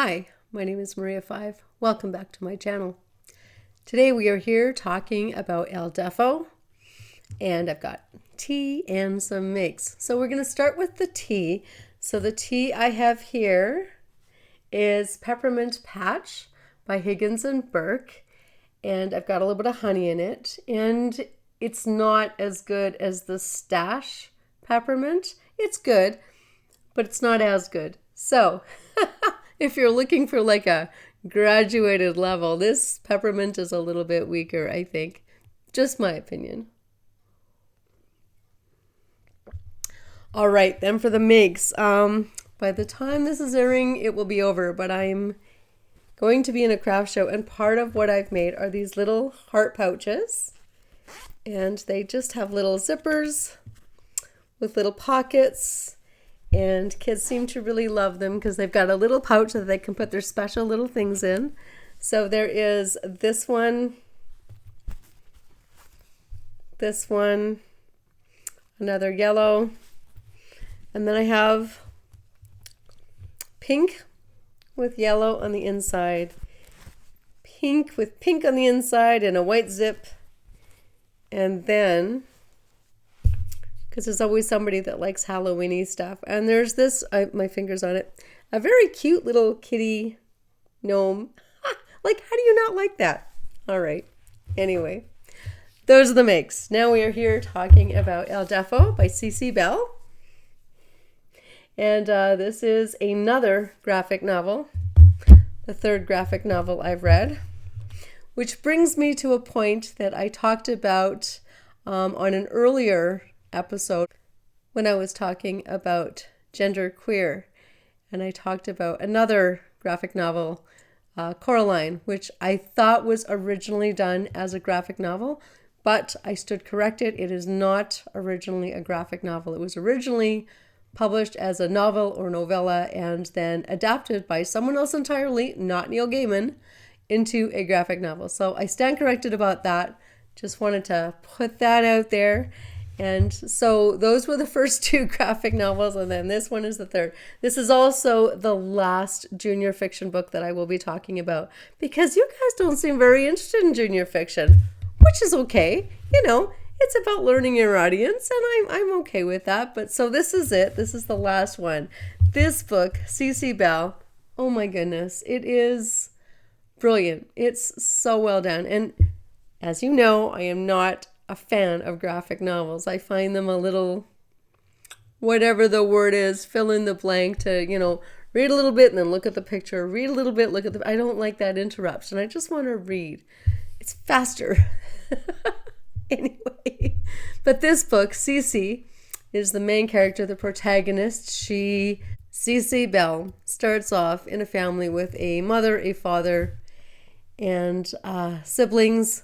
Hi, my name is Maria5. Welcome back to my channel. Today we are here talking about El Deafo, and I've got tea and some makes. So we're going to start with the tea. So the tea I have here is Peppermint Patch by Higgins and Burke, and I've got a little bit of honey in it, and it's not as good as the Stash peppermint. It's good, but it's not as good. So if you're looking for like a graduated level, this peppermint is a little bit weaker, I think. Just my opinion. All right, then for the makes. By the time this is airing, it will be over, but I'm going to be in a craft show, and part of what I've made are these little heart pouches, and they just have little zippers with little pockets. And kids seem to really love them because they've got a little pouch that they can put their special little things in. So there is this one, another yellow, and then I have pink with yellow on the inside, pink with pink on the inside and a white zip, and then because there's always somebody that likes Halloween-y stuff. And there's this, my finger's on it, a very cute little kitty gnome. Like, how do you not like that? All right. Anyway, those are the makes. Now we are here talking about El Deafo by CC Bell. And this is another graphic novel, the third graphic novel I've read, which brings me to a point that I talked about on an earlier episode when I was talking about gender queer, and I talked about another graphic novel, Coraline, which I thought was originally done as a graphic novel, but I stood corrected. It is not originally a graphic novel. It was originally published as a novel or novella and then adapted by someone else entirely, not Neil Gaiman, into a graphic novel. So I stand corrected about that. Just wanted to put that out there. And so those were the first two graphic novels, and then this one is the third. This is also the last junior fiction book that I will be talking about, because you guys don't seem very interested in junior fiction, which is okay. You know, it's about learning your audience, and I'm okay with that. But so this is it. This is the last one. This book, CC Bell, oh my goodness, it is brilliant. It's so well done. And as you know, I am not a fan of graphic novels. I find them a little, whatever the word is, fill in the blank to, read a little bit and then look at the picture, read a little bit, look at the, I don't like that interruption. I just want to read. It's faster. Anyway, but this book, Cece, is the main character, the protagonist. Cece Bell, starts off in a family with a mother, a father, and siblings.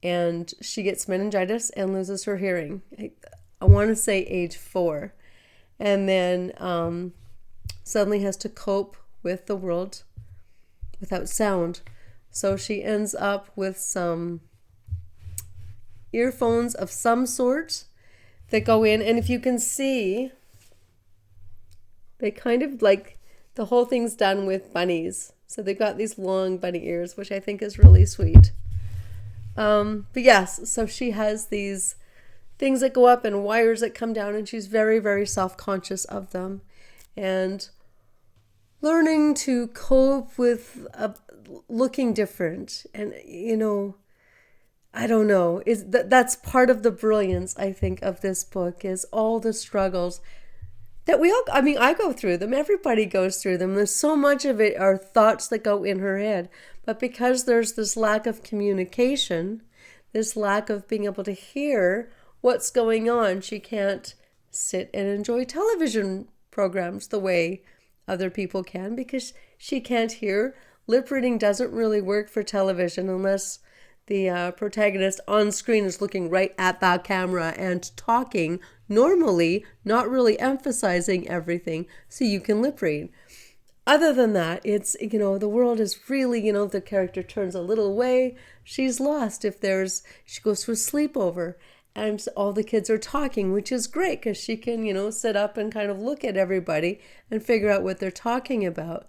And she gets meningitis and loses her hearing. I want to say age 4. And then suddenly has to cope with the world without sound. So she ends up with some earphones of some sort that go in. And if you can see, they kind of like, the whole thing's done with bunnies. So they've got these long bunny ears, which I think is really sweet. But yes, so she has these things that go up and wires that come down, and she's very, very self-conscious of them, and learning to cope with looking different. And, I don't know, that's part of the brilliance, I think, of this book, is all the struggles that I go through them. Everybody goes through them. There's so much of it are thoughts that go in her head. But because there's this lack of communication, this lack of being able to hear what's going on, she can't sit and enjoy television programs the way other people can, because she can't hear. Lip reading doesn't really work for television unless the protagonist on screen is looking right at that camera and talking normally, not really emphasizing everything, so you can lip read. Other than that, it's, the world is really, the character turns a little away. She's lost she goes to a sleepover and all the kids are talking, which is great because she can, sit up and kind of look at everybody and figure out what they're talking about.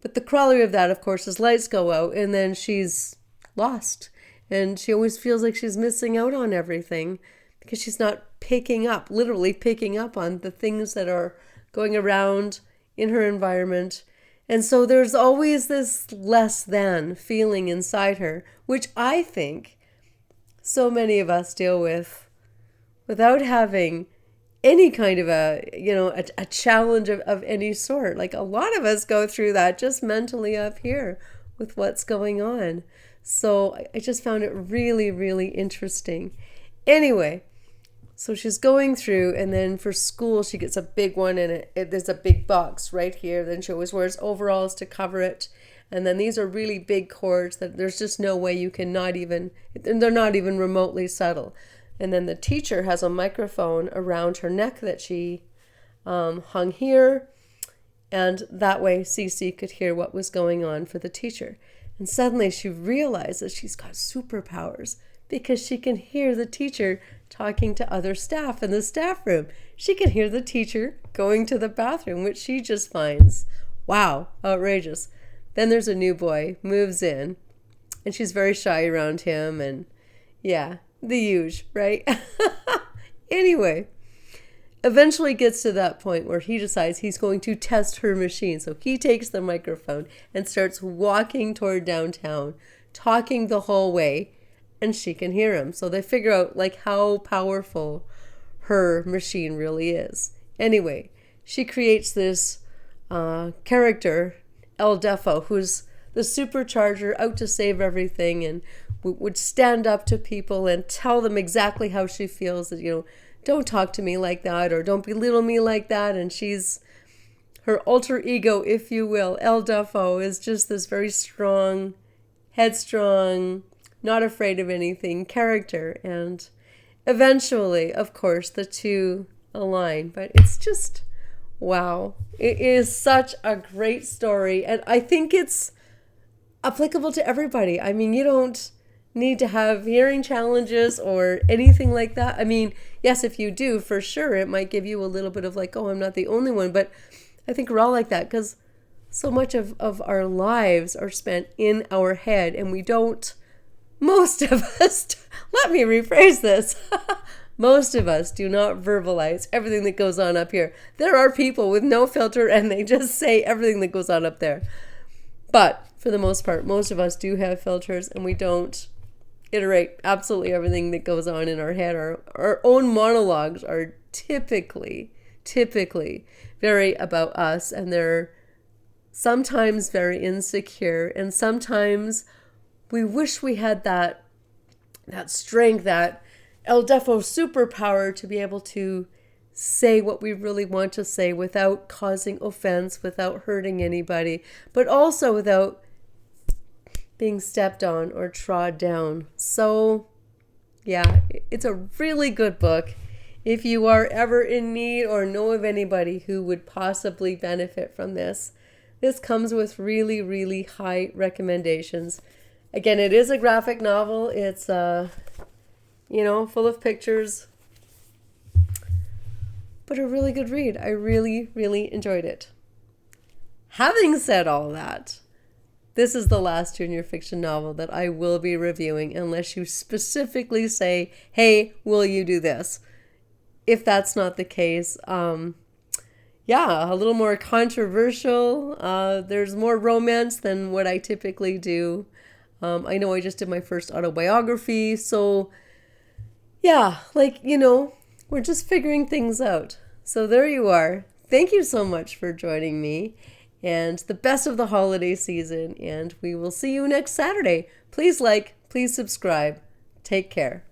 But the corollary of that, of course, is lights go out and then she's lost. And she always feels like she's missing out on everything because she's not literally picking up on the things that are going around in her environment. And so there's always this less than feeling inside her, which I think so many of us deal with without having any kind of a challenge of any sort. Like a lot of us go through that just mentally up here with what's going on. So I just found it really, really interesting. Anyway, so she's going through, and then for school she gets a big one, and there's a big box right here. Then she always wears overalls to cover it. And then these are really big cords that there's just no way you can they're not even remotely subtle. And then the teacher has a microphone around her neck that she hung here. And that way Cece could hear what was going on for the teacher. And suddenly she realized that she's got superpowers because she can hear the teacher talking to other staff in the staff room. She can hear the teacher going to the bathroom, which she just finds, wow, outrageous. Then there's a new boy, moves in, and she's very shy around him, and yeah, the huge, right? Anyway, eventually gets to that point where he decides he's going to test her machine. So he takes the microphone and starts walking toward downtown, talking the whole way, and she can hear him. So they figure out like how powerful her machine really is. Anyway, she creates this character, Deafo, who's the supercharger out to save everything and would stand up to people and tell them exactly how she feels, that, don't talk to me like that, or don't belittle me like that. And she's her alter ego, if you will. Deafo is just this very strong, headstrong, not afraid of anything character. And eventually, of course, the two align. But it's just, wow. It is such a great story. And I think it's applicable to everybody. I mean, you don't need to have hearing challenges or anything like that. I mean, yes, if you do, for sure, it might give you a little bit of like, oh, I'm not the only one. But I think we're all like that because so much of our lives are spent in our head, and we don't, most of us, let me rephrase this. Most of us do not verbalize everything that goes on up here. There are people with no filter and they just say everything that goes on up there. But for the most part, most of us do have filters, and we don't iterate absolutely everything that goes on in our head. Our own monologues are typically very about us, and they're sometimes very insecure, and sometimes we wish we had that strength, that Deafo superpower to be able to say what we really want to say without causing offense, without hurting anybody, but also without being stepped on or trod down. So yeah, it's a really good book. If you are ever in need or know of anybody who would possibly benefit from this comes with really, really high recommendations. Again, it is a graphic novel. It's full of pictures, but a really good read. I really, really enjoyed it. Having said all that, this is the last junior fiction novel that I will be reviewing unless you specifically say, hey, will you do this? If that's not the case, a little more controversial. There's more romance than what I typically do. I know I just did my first autobiography, so yeah, we're just figuring things out. So there you are. Thank you so much for joining me, and the best of the holiday season, and we will see you next Saturday. Please like, please subscribe. Take care.